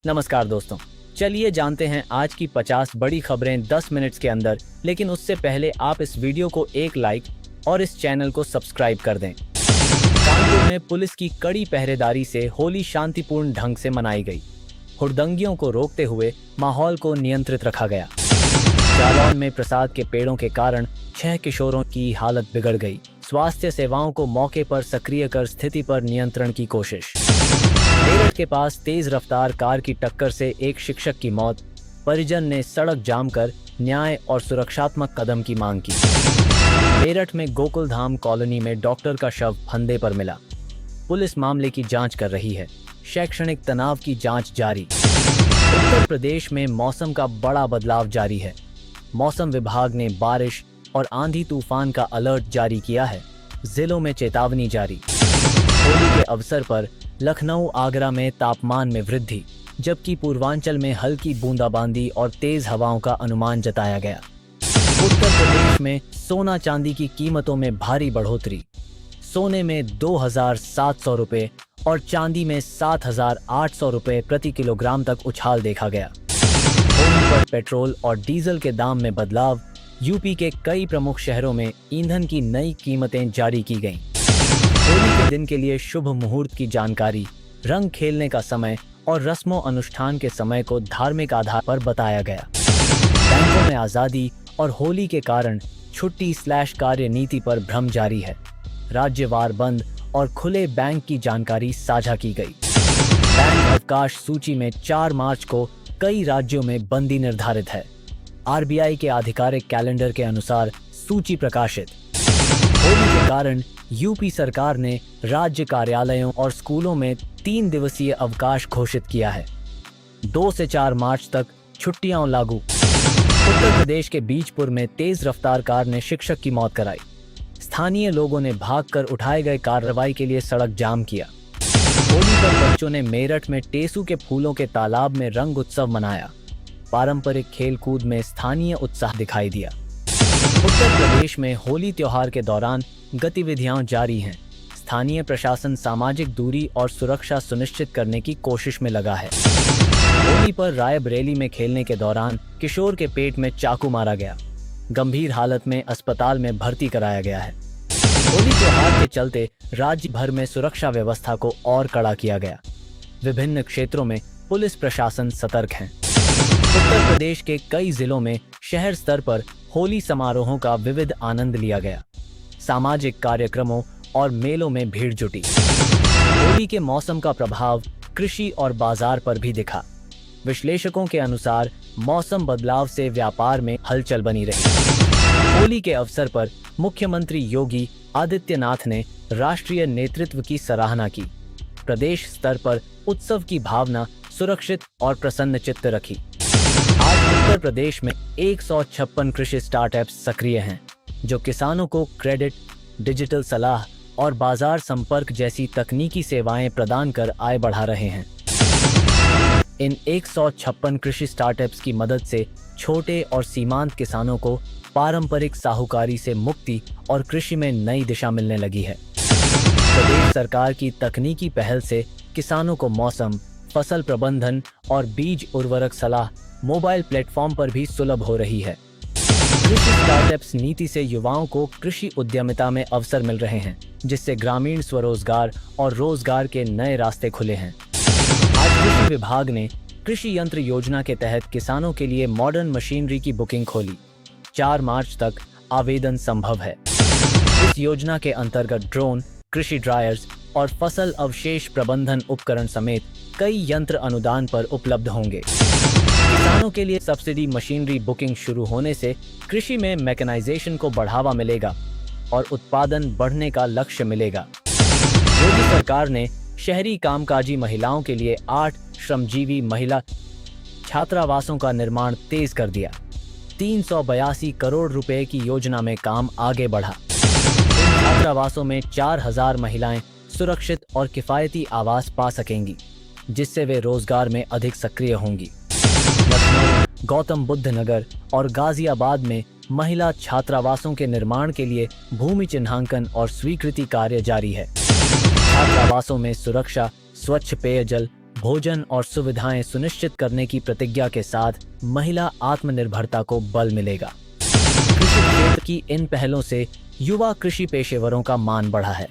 नमस्कार दोस्तों, चलिए जानते हैं आज की 50 बड़ी खबरें 10 मिनट्स के अंदर। लेकिन उससे पहले आप इस वीडियो को एक लाइक और इस चैनल को सब्सक्राइब कर दें। कानपुर में पुलिस की कड़ी पहरेदारी से होली शांतिपूर्ण ढंग से मनाई गई। हुड़दंगियों को रोकते हुए माहौल को नियंत्रित रखा गया। जालौन में प्रसाद के पेड़ों के कारण 6 किशोरों की हालत बिगड़ गई। स्वास्थ्य सेवाओं को मौके पर सक्रिय कर स्थिति पर नियंत्रण की कोशिश। मेरठ के पास तेज रफ्तार कार की टक्कर से एक शिक्षक की मौत। परिजन ने सड़क जाम कर न्याय और सुरक्षात्मक कदम की मांग की। मेरठ में गोकुलधाम कॉलोनी में डॉक्टर का शव फंदे पर मिला। पुलिस मामले की जांच कर रही है। शैक्षणिक तनाव की जांच जारी। उत्तर प्रदेश में मौसम का बड़ा बदलाव जारी है। मौसम विभाग ने बारिश और आंधी तूफान का अलर्ट जारी किया है। जिलों में चेतावनी जारी। होली के अवसर पर लखनऊ आगरा में तापमान में वृद्धि, जबकि पूर्वांचल में हल्की बूंदाबांदी और तेज हवाओं का अनुमान जताया गया। उत्तर प्रदेश में सोना चांदी की कीमतों में भारी बढ़ोतरी। सोने में 2,700 रुपये और चांदी में 7,800 रुपये प्रति किलोग्राम तक उछाल देखा गया। होली पर पेट्रोल और डीजल के दाम में बदलाव। यूपी के कई प्रमुख शहरों में ईंधन की नई कीमतें जारी की गईं। होली के दिन के लिए शुभ मुहूर्त की जानकारी, रंग खेलने का समय और रस्मों अनुष्ठान के समय को धार्मिक आधार पर बताया गया। बैंकों में आज़ादी और होली के कारण छुट्टी/कार्य नीति पर भ्रम जारी है। राज्यवार बंद और खुले बैंक की जानकारी साझा की गई। बैंक अवकाश सूची में 4 मार्च को कई राज्यों में बंदी निर्धारित है। आरबीआई के आधिकारिक कैलेंडर के अनुसार सूची प्रकाशित। होली के कारण यूपी सरकार ने राज्य कार्यालयों और स्कूलों में 3 दिवसीय अवकाश घोषित किया है। 2 से 4 मार्च तक छुट्टियां लागू। उत्तर प्रदेश के बीजपुर में तेज रफ्तार कार ने शिक्षक की मौत कराई। स्थानीय लोगों ने भागकर उठाए गए कार्रवाई के लिए सड़क जाम किया। होली पर बच्चों ने मेरठ में टेसू के फूलों के तालाब में रंग उत्सव मनाया। पारंपरिक खेल कूद में स्थानीय उत्साह दिखाई दिया। उत्तर प्रदेश में होली त्योहार के दौरान गतिविधियां जारी हैं। स्थानीय प्रशासन सामाजिक दूरी और सुरक्षा सुनिश्चित करने की कोशिश में लगा है। होली पर रायबरेली में खेलने के दौरान किशोर के पेट में चाकू मारा गया। गंभीर हालत में अस्पताल में भर्ती कराया गया है। होली त्योहार के चलते राज्य भर में सुरक्षा व्यवस्था को और कड़ा किया गया। विभिन्न क्षेत्रों में पुलिस प्रशासन सतर्क है। उत्तर प्रदेश के कई जिलों में शहर स्तर पर होली समारोहों का विविध आनंद लिया गया। सामाजिक कार्यक्रमों और मेलों में भीड़ जुटी। होली के मौसम का प्रभाव कृषि और बाजार पर भी दिखा। विश्लेषकों के अनुसार मौसम बदलाव से व्यापार में हलचल बनी रही। होली के अवसर पर मुख्यमंत्री योगी आदित्यनाथ ने राष्ट्रीय नेतृत्व की सराहना की। प्रदेश स्तर पर उत्सव की भावना सुरक्षित और प्रसन्नचित्त रखी। आज उत्तर प्रदेश में 156 कृषि स्टार्टअप्स सक्रिय हैं, जो किसानों को क्रेडिट, डिजिटल सलाह और बाजार संपर्क जैसी तकनीकी सेवाएं प्रदान कर आय बढ़ा रहे हैं। इन 156 कृषि स्टार्टअप्स की मदद से छोटे और सीमांत किसानों को पारंपरिक साहूकारी से मुक्ति और कृषि में नई दिशा मिलने लगी है। प्रदेश सरकार की तकनीकी पहल से किसानों को मौसम, फसल प्रबंधन और बीज उर्वरक सलाह मोबाइल प्लेटफॉर्म पर भी सुलभ हो रही है। कृषि स्टार्टअप्स नीति से युवाओं को कृषि उद्यमिता में अवसर मिल रहे हैं, जिससे ग्रामीण स्वरोजगार और रोजगार के नए रास्ते खुले हैं। आज कृषि विभाग ने कृषि यंत्र योजना के तहत किसानों के लिए मॉडर्न मशीनरी की बुकिंग खोली। 4 मार्च तक आवेदन संभव है। इस योजना के अंतर्गत ड्रोन, कृषि ड्रायर्स और फसल अवशेष प्रबंधन उपकरण समेत कई यंत्र अनुदान पर उपलब्ध होंगे। किसानों के लिए सब्सिडी मशीनरी बुकिंग शुरू होने से कृषि में मैकेनाइजेशन को बढ़ावा मिलेगा और उत्पादन बढ़ने का लक्ष्य मिलेगा। योगी सरकार ने शहरी कामकाजी महिलाओं के लिए 8 श्रमजीवी महिला छात्रावासों का निर्माण तेज कर दिया। 382 करोड़ रुपए की योजना में काम आगे बढ़ा। इन छात्रावासों में 4,000 महिलाएं सुरक्षित और किफायती आवास पा सकेंगी, जिससे वे रोजगार में अधिक सक्रिय होंगी। लखनऊ, गौतम बुद्ध नगर और गाजियाबाद में महिला छात्रावासों के निर्माण के लिए भूमि चिन्हांकन और स्वीकृति कार्य जारी है। छात्रावासों में सुरक्षा, स्वच्छ पेयजल, भोजन और सुविधाएं सुनिश्चित करने की प्रतिज्ञा के साथ महिला आत्मनिर्भरता को बल मिलेगा। कृषि क्षेत्र की इन पहलों से युवा कृषि पेशेवरों का मान बढ़ा है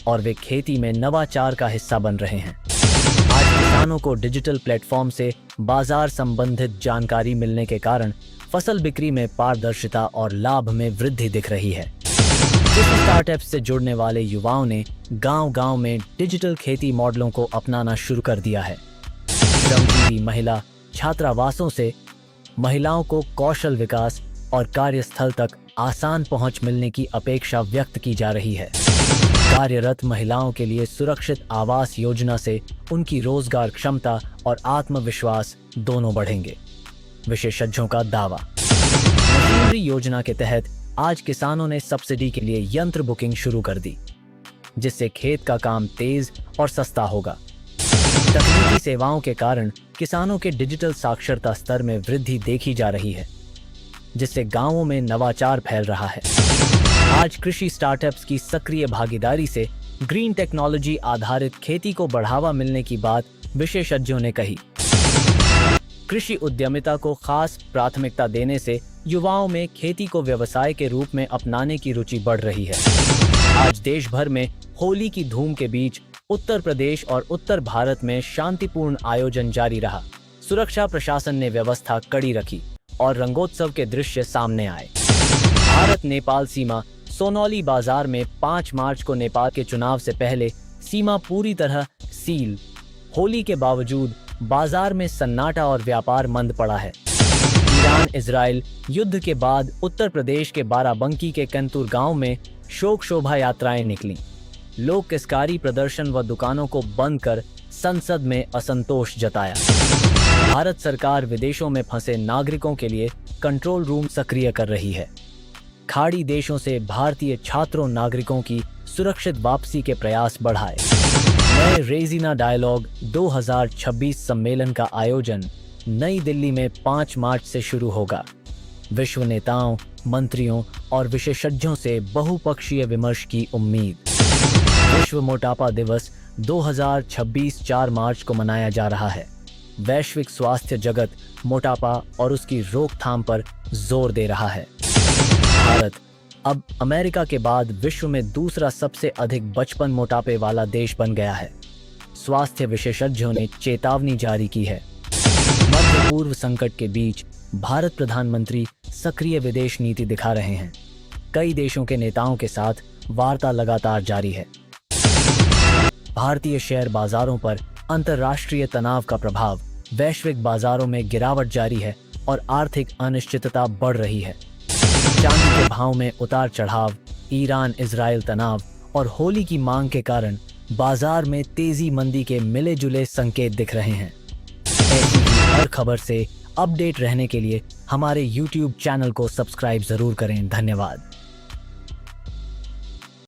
और वे खेती में नवाचार का हिस्सा बन रहे हैं। आज किसानों को डिजिटल प्लेटफॉर्म से बाजार संबंधित जानकारी मिलने के कारण फसल बिक्री में पारदर्शिता और लाभ में वृद्धि दिख रही है। कृषि स्टार्टअप्स से जुड़ने वाले युवाओं ने गांव-गांव में डिजिटल खेती मॉडलों को अपनाना शुरू कर दिया है। श्रमजीवी महिला छात्रावासों से महिलाओं को कौशल विकास और कार्यस्थल तक आसान पहुंच मिलने की अपेक्षा व्यक्त की जा रही है। कार्यरत महिलाओं के लिए सुरक्षित आवास योजना से उनकी रोजगार क्षमता और आत्मविश्वास दोनों बढ़ेंगे। विशेषज्ञों का दावा। मशीनरी योजना के तहत आज किसानों ने सब्सिडी के लिए यंत्र बुकिंग शुरू कर दी, जिससे खेत का काम तेज और सस्ता होगा। तकनीकी सेवाओं के कारण किसानों के डिजिटल साक्षरता स्तर में वृद्धि देखी जा रही है, जिससे गांवों में नवाचार फैल रहा है। आज कृषि स्टार्टअप्स की सक्रिय भागीदारी से ग्रीन टेक्नोलॉजी आधारित खेती को बढ़ावा मिलने की बात विशेषज्ञों ने कही। कृषि उद्यमिता को खास प्राथमिकता देने से युवाओं में खेती को व्यवसाय के रूप में अपनाने की रुचि बढ़ रही है। आज देश भर में होली की धूम के बीच उत्तर प्रदेश और उत्तर भारत में शांतिपूर्ण आयोजन जारी रहा। सुरक्षा प्रशासन ने व्यवस्था कड़ी रखी और रंगोत्सव के दृश्य सामने आए। भारत नेपाल सीमा सोनौली बाजार में 5 मार्च को नेपाल के चुनाव से पहले सीमा पूरी तरह सील। होली के बावजूद बाजार में सन्नाटा और व्यापार मंद पड़ा है। ईरान इजराइल युद्ध के बाद उत्तर प्रदेश के बाराबंकी के कंतूर गांव में शोक शोभा यात्राएं निकलीं। लोग किसकारी प्रदर्शन व दुकानों को बंद कर संसद में असंतोष जताया। भारत सरकार विदेशों में फंसे नागरिकों के लिए कंट्रोल रूम सक्रिय कर रही है। खाड़ी देशों से भारतीय छात्रों नागरिकों की सुरक्षित वापसी के प्रयास बढ़ाए। नए रेजिना डायलॉग 2026 सम्मेलन का आयोजन नई दिल्ली में 5 मार्च से शुरू होगा। विश्व नेताओं, मंत्रियों और विशेषज्ञों से बहुपक्षीय विमर्श की उम्मीद। विश्व मोटापा दिवस 2026 4 मार्च को मनाया जा रहा है। वैश्विक स्वास्थ्य जगत मोटापा और उसकी रोकथाम पर जोर दे रहा है। भारत अब अमेरिका के बाद विश्व में दूसरा सबसे अधिक बचपन मोटापे वाला देश बन गया है। स्वास्थ्य विशेषज्ञों ने चेतावनी जारी की है। मध्य पूर्व संकट के बीच भारत प्रधानमंत्री सक्रिय विदेश नीति दिखा रहे हैं। कई देशों के नेताओं के साथ वार्ता लगातार जारी है। भारतीय शेयर बाजारों पर अंतर्राष्ट्रीय तनाव का प्रभाव, वैश्विक बाजारों में गिरावट जारी है और आर्थिक अनिश्चितता बढ़ रही है। चांदी के भाव में उतार चढ़ाव, ईरान इजराइल तनाव और होली की मांग के कारण बाजार में तेजी मंदी के मिले जुले संकेत दिख रहे हैं। ऐसी ही हर खबर से अपडेट रहने के लिए हमारे YouTube चैनल को सब्सक्राइब जरूर करें। धन्यवाद।